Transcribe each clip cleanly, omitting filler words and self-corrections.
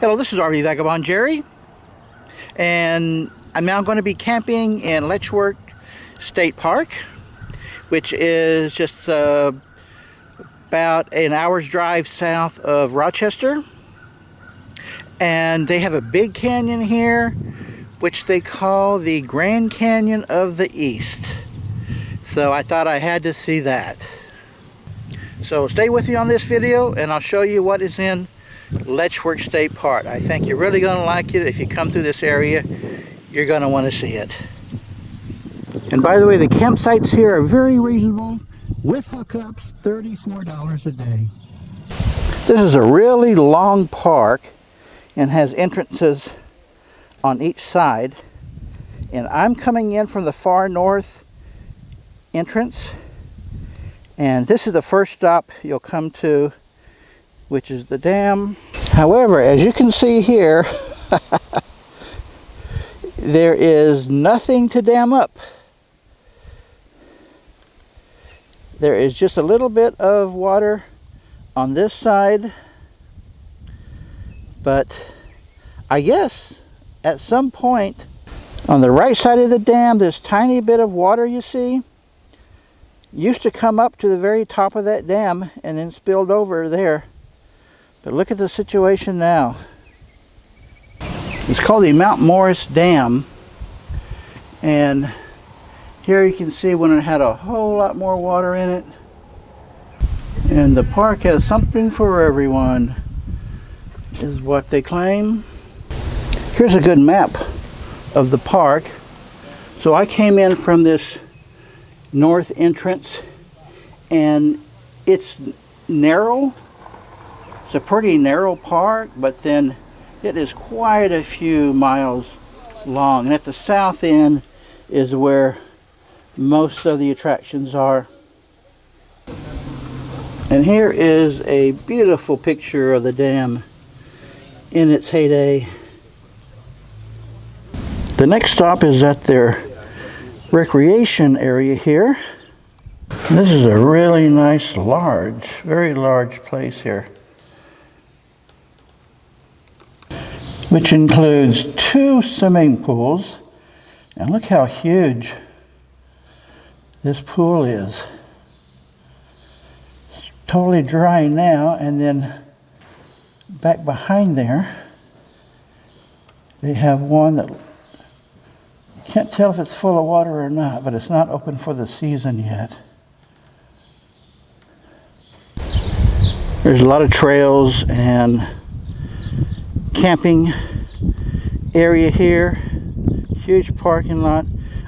Hello, this is RV Vagabond Jerry, and I'm now going to be camping in Letchworth State Park, which is just about an hour's drive south of Rochester. And they have a big canyon here, which they call the Grand Canyon of the East. So I thought I had to see that. So stay with me on this video and I'll show you what is in Letchworth State Park. I think you're really going to like it. If you come through this area, you're going to want to see it. And by the way, the campsites here are very reasonable. With hookups, $34 a day. This is a really long park and has entrances on each side. And I'm coming in from the far north entrance. And this is the first stop you'll come to, which is the dam. However, as you can see here, there is nothing to dam up. There is just a little bit of water on this side, but I guess at some point on the right side of the dam, this tiny bit of water you see used to come up to the very top of that dam and then spilled over there. But look at the situation now. It's called the Mount Morris Dam, and here you can see when it had a whole lot more water in it. And the park has something for everyone, is what they claim. Here's a good map of the park. So I came in from this north entrance, and it's narrow. It's a pretty narrow park, but then it is quite a few miles long. And at the south end is where most of the attractions are. And here is a beautiful picture of the dam in its heyday. The next stop is at their recreation area here. This is a really nice, very large place here, which includes 2 swimming pools. And look how huge this pool is. It's totally dry now, and then back behind there they have one that can't tell if it's full of water or not, but it's not open for the season yet. There's a lot of trails and camping area here. Huge parking lot.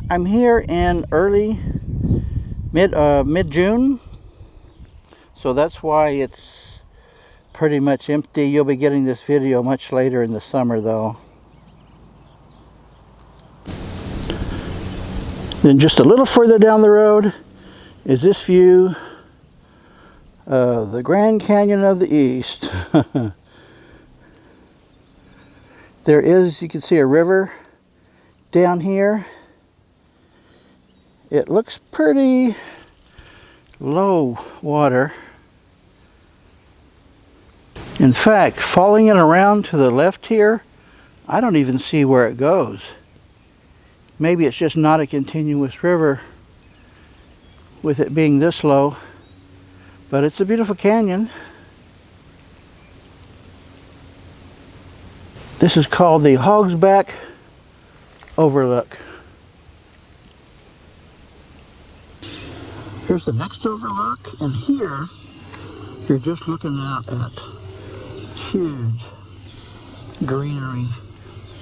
I'm here in mid-June, so that's why it's pretty much empty. You'll be getting this video much later in the summer though. Then just a little further down the road is this view of the Grand Canyon of the East. There is, you can see a river down here. It looks pretty low water. In fact, following it around to the left here, I don't even see where it goes. Maybe it's just not a continuous river with it being this low, but it's a beautiful canyon. This is called the Hogsback Overlook. Here's the next overlook, and here you're just looking out at huge greenery.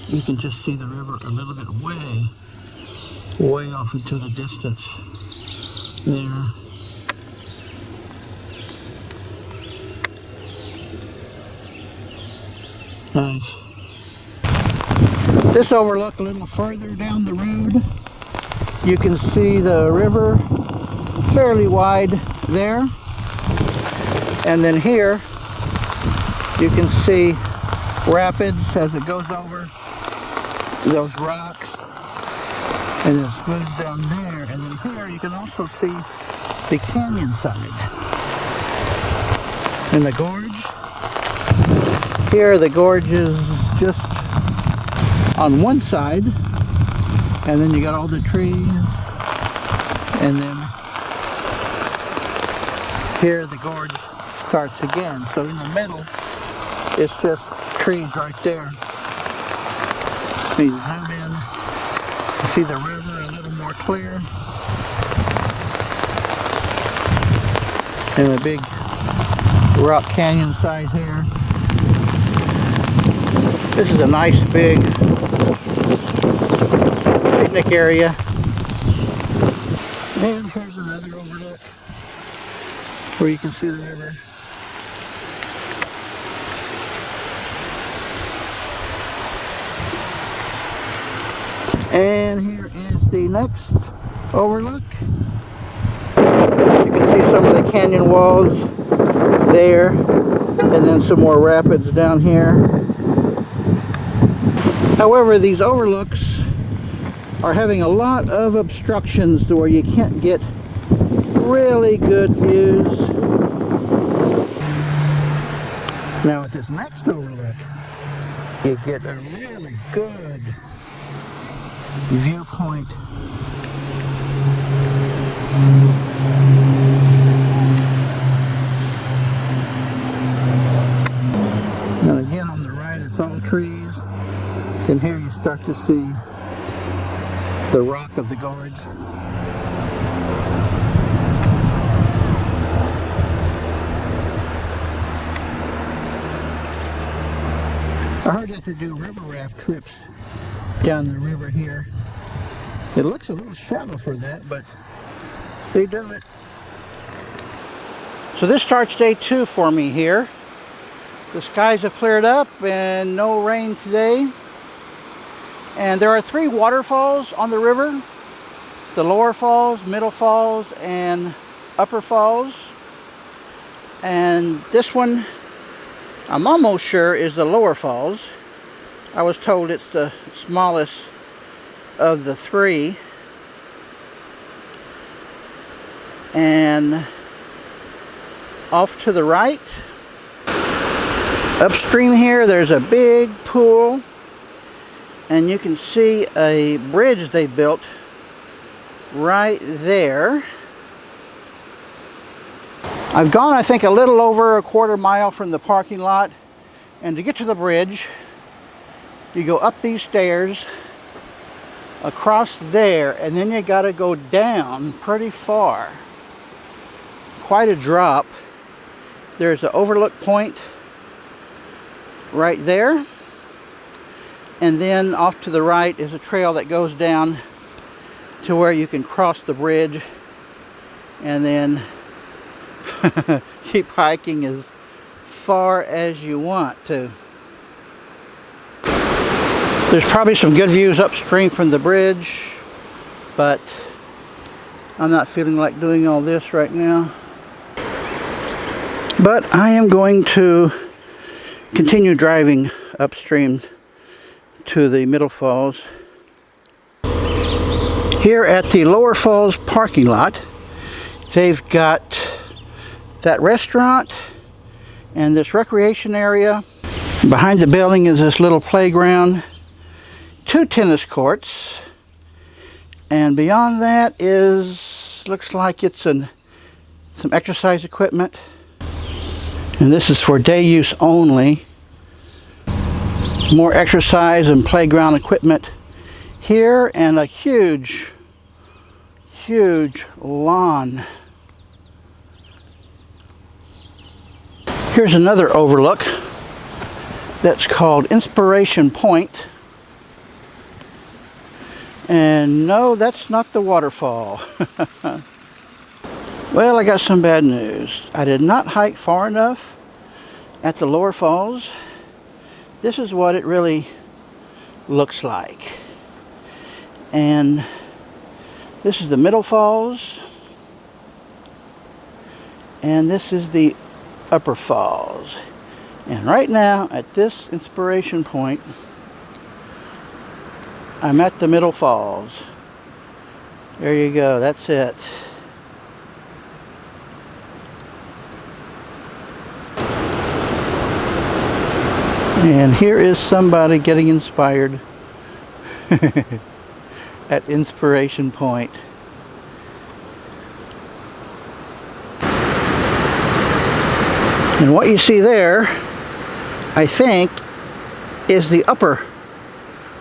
You can just see the river a little bit way off into the distance there. Nice. This overlook a little further down the road, you can see the river fairly wide there. And then here you can see rapids as it goes over those rocks, and it moves down there. And then here you can also see the canyon side and the gorge. Here the gorge is just on one side, and then you got all the trees, and then here the gorge starts again. So in the middle, it's just trees right there. You zoom in, you see the river a little more clear. And a big rock canyon side here. This is a nice big picnic area. And here's another overlook where you can see the river. And here is the next overlook. You can see some of the canyon walls there, and then some more rapids down here. However, these overlooks are having a lot of obstructions to where you can't get really good views. Now with this next overlook, you get a really good viewpoint. And again on the right it's all trees, and here you start to see the rock of the gorge. I heard that they do river raft trips down the river here. It looks a little shallow for that, but they do it. So this starts day 2 for me here. The skies have cleared up and no rain today. And there are 3 waterfalls on the river. The lower falls, middle falls, and upper falls. And this one, I'm almost sure, is the lower falls. I was told it's the smallest of the 3. And off to the right, upstream here, there's a big pool, and you can see a bridge they built right there. I've gone, I think, a little over a quarter mile from the parking lot, and to get to the bridge, you go up these stairs, across there, and then you got to go down pretty far. Quite a drop. There's an overlook point right there, and then off to the right is a trail that goes down to where you can cross the bridge and then keep hiking as far as you want to. There's probably some good views upstream from the bridge, but I'm not feeling like doing all this right now. But I am going to continue driving upstream to the middle falls. Here at the lower falls parking lot, they've got that restaurant and this recreation area. Behind the building is this little playground, 2 tennis courts, and beyond that is, looks like it's some exercise equipment. And this is for day use only. More exercise and playground equipment here, and a huge, huge lawn. Here's another overlook that's called Inspiration Point. And no, that's not the waterfall. Well, I got some bad news. I did not hike far enough at the lower falls. This is what it really looks like. And this is the middle falls. And this is the upper falls. And right now, at this inspiration point, I'm at the middle falls. There you go, that's it. And here is somebody getting inspired at Inspiration Point. And what you see there, I think, is the upper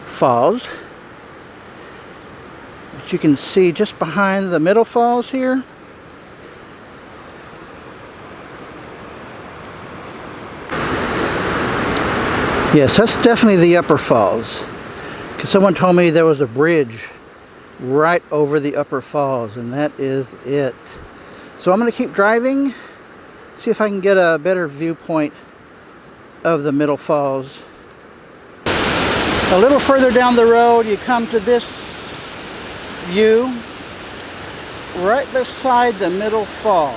falls, which you can see just behind the middle falls here. Yes, that's definitely the upper falls, because someone told me there was a bridge right over the upper falls, and that is it. So I'm going to keep driving, see if I can get a better viewpoint of the middle falls. A little further down the road, you come to this view right beside the middle falls.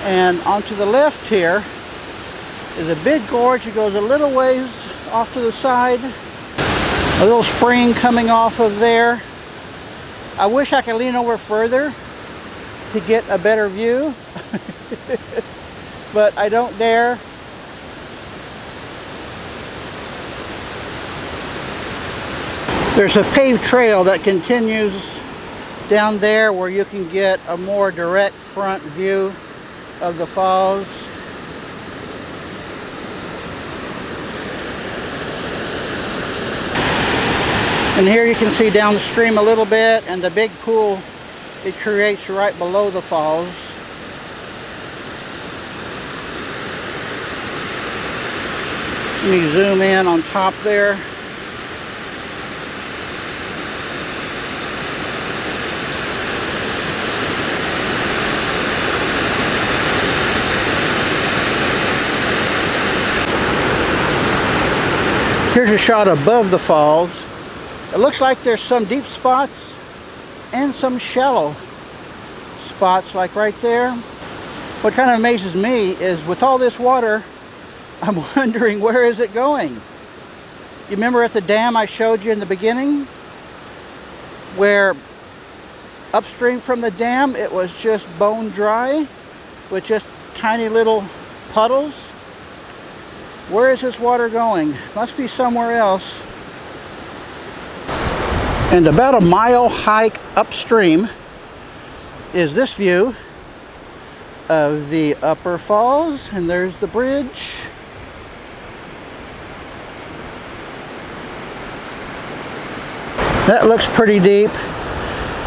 And onto the left here is a big gorge that goes a little ways off to the side. A little spring coming off of there. I wish I could lean over further to get a better view, but I don't dare. There's a paved trail that continues down there where you can get a more direct front view of the falls. And here you can see downstream a little bit, and the big pool it creates right below the falls. Let me zoom in on top there. Here's a shot above the falls. It looks like there's some deep spots and some shallow spots, like right there. What kind of amazes me is with all this water, I'm wondering, where is it going? You remember at the dam I showed you in the beginning, where upstream from the dam it was just bone dry with just tiny little puddles? Where is this water going? Must be somewhere else. And about a mile hike upstream is this view of the upper falls, and there's the bridge. That looks pretty deep,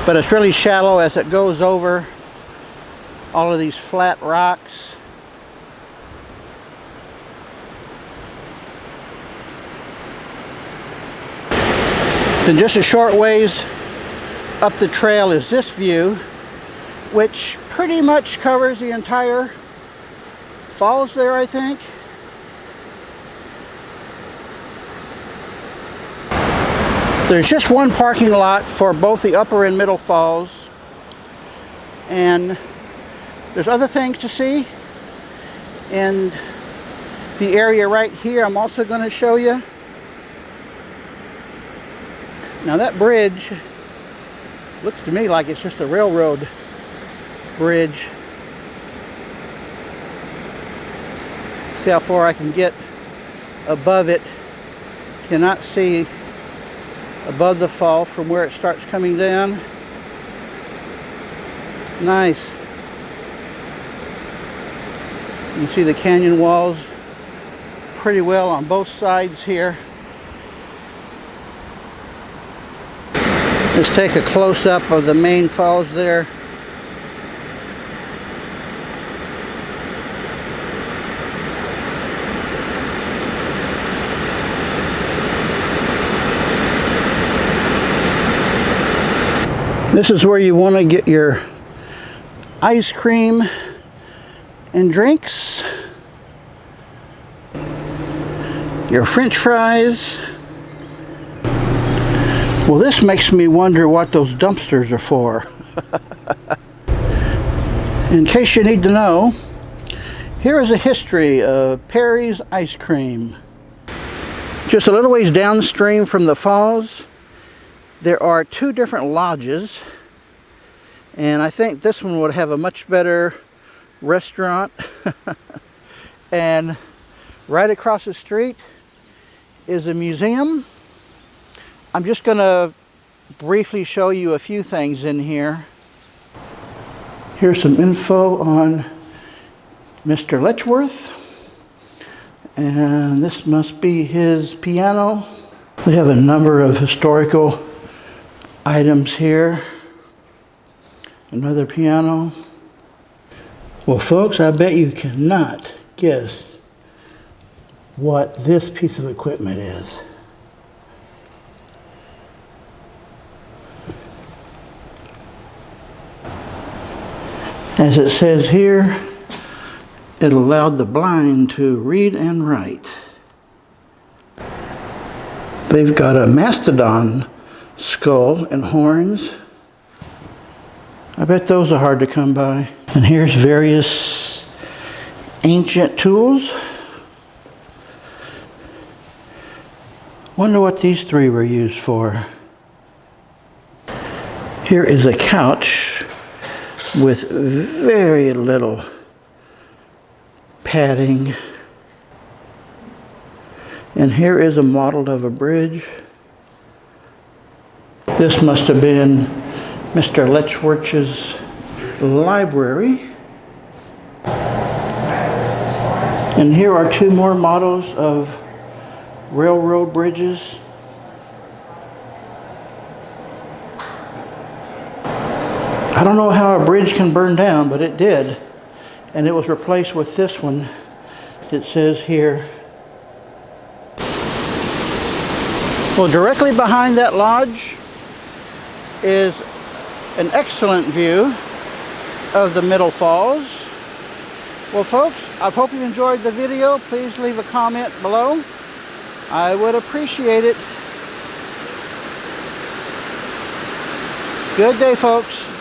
but it's really shallow as it goes over all of these flat rocks. Then just a short ways up the trail is this view, which pretty much covers the entire falls there, I think. There's just one parking lot for both the upper and middle falls, and there's other things to see in the area right here. I'm also going to show you. Now that bridge looks to me like it's just a railroad bridge. See how far I can get above it. Cannot see above the fall from where it starts coming down. Nice. You can see the canyon walls pretty well on both sides here. Let's take a close-up of the main falls there. This is where you want to get your ice cream and drinks, your French fries. Well, this makes me wonder what those dumpsters are for. In case you need to know, here is a history of Perry's Ice Cream. Just a little ways downstream from the falls, there are two different lodges, and I think this one would have a much better restaurant And right across the street is a museum. I'm just going to briefly show you a few things in here. Here's some info on Mr. Letchworth. And this must be his piano. They have a number of historical items here. Another piano. Well, folks, I bet you cannot guess what this piece of equipment is. As it says here, it allowed the blind to read and write. They've got a mastodon skull and horns. I bet those are hard to come by. And here's various ancient tools. Wonder what these three were used for. Here is a couch with very little padding. And here is a model of a bridge. This must have been Mr. Letchworth's library. And here are two more models of railroad bridges. I don't know how a bridge can burn down, but it did. And it was replaced with this one. It says here. Well, directly behind that lodge is an excellent view of the Middle Falls. Well, folks, I hope you enjoyed the video. Please leave a comment below. I would appreciate it. Good day, folks.